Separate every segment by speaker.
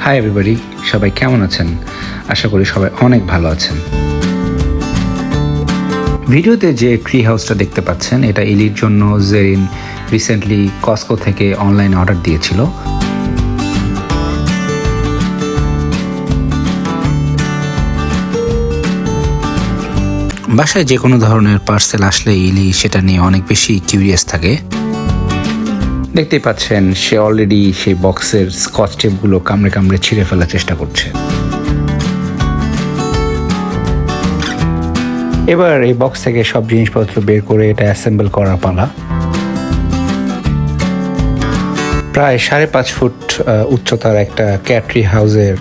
Speaker 1: Hi everybody, সবাই কেমন আছেন? আশা করি সবাই অনেক ভালো আছেন। ভিডিওতে যে ট্রি হাউসটা দেখতে পাচ্ছেন, এটা ইলির জন্য জেরিন রিসেন্টলি কস্কো থেকে অনলাইন অর্ডার দিয়েছিল। বাসায় যে কোনো ধরনের পার্সেল আসলে ইলি সেটা নিয়ে অনেক বেশি কিউরিয়াস থাকে। দেখতেই পাচ্ছেন সে অলরেডি সেই বক্সের স্কচ টেপগুলো কামড়ে কামড়ে ছিঁড়ে ফেলার চেষ্টা করছে। এবার এই বক্স থেকে সব জিনিসপত্র বের করে এটা অ্যাসেম্বল করার পালা। প্রায় 5.5 ফুট উচ্চতার একটা ক্যাটরি হাউসের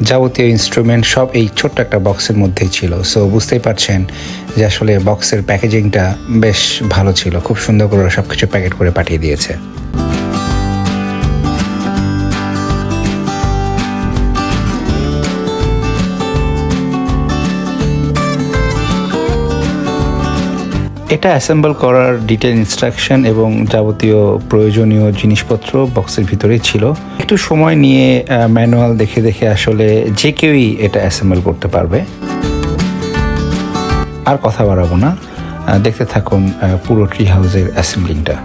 Speaker 1: যাবতীয় ইনস্ট্রুমেন্ট সব এই ছোট্ট একটা বক্সের মধ্যেই ছিল। সো বুঝতেই পারছেন যে আসলে বক্সের প্যাকেজিংটা বেশ ভালো ছিল, খুব সুন্দর করে সব কিছু প্যাকেট করে পাঠিয়ে দিয়েছে। এটা অ্যাসেম্বল করার ডিটেল ইনস্ট্রাকশন এবং যাবতীয় প্রয়োজনীয় জিনিসপত্র বক্সের ভিতরেই ছিল। একটু সময় নিয়ে ম্যানুয়াল দেখে দেখে আসলে যে কেউই এটা অ্যাসেম্বল করতে পারবে। আর কথা বাড়াবো না, দেখতে থাকুন পুরো ট্রি হাউসের অ্যাসেম্বলিংটা।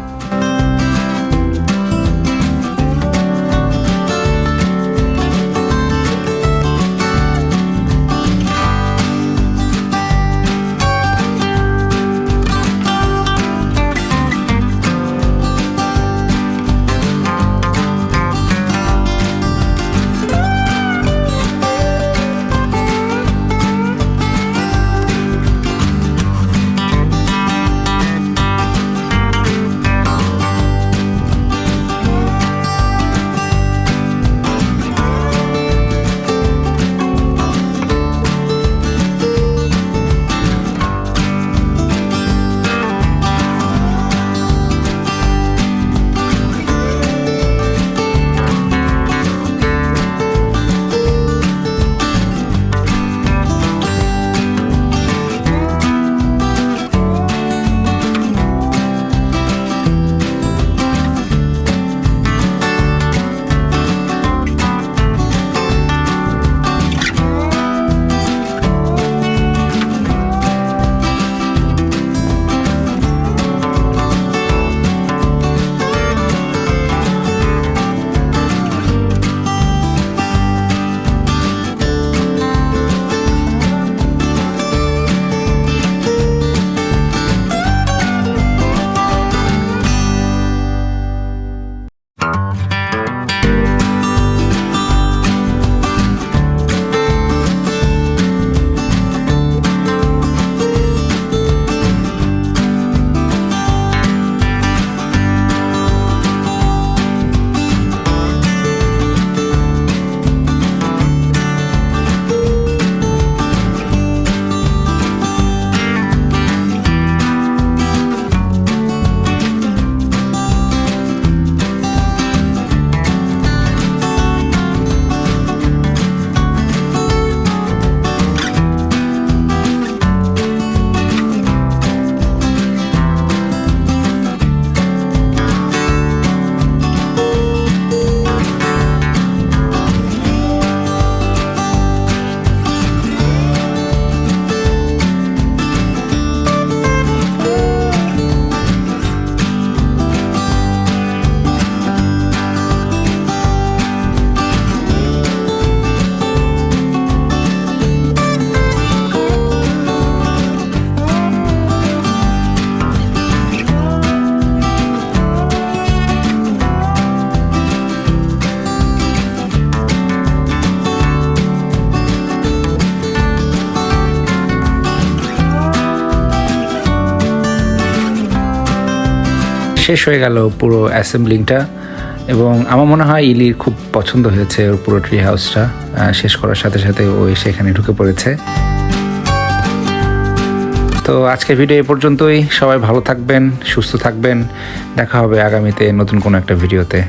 Speaker 1: শেষ হয়ে গেল পুরো অ্যাসেম্বলিংটা এবং আমার মনে হয় ইলির খুব পছন্দ হয়েছে ওর পুরো ট্রি হাউসটা। শেষ করার সাথে সাথে ও এসে এখানে ঢুকে পড়েছে। তো আজকের ভিডিও এ পর্যন্তই। সবাই ভালো থাকবেন, সুস্থ থাকবেন। দেখা হবে আগামীতে নতুন কোনো একটা ভিডিওতে।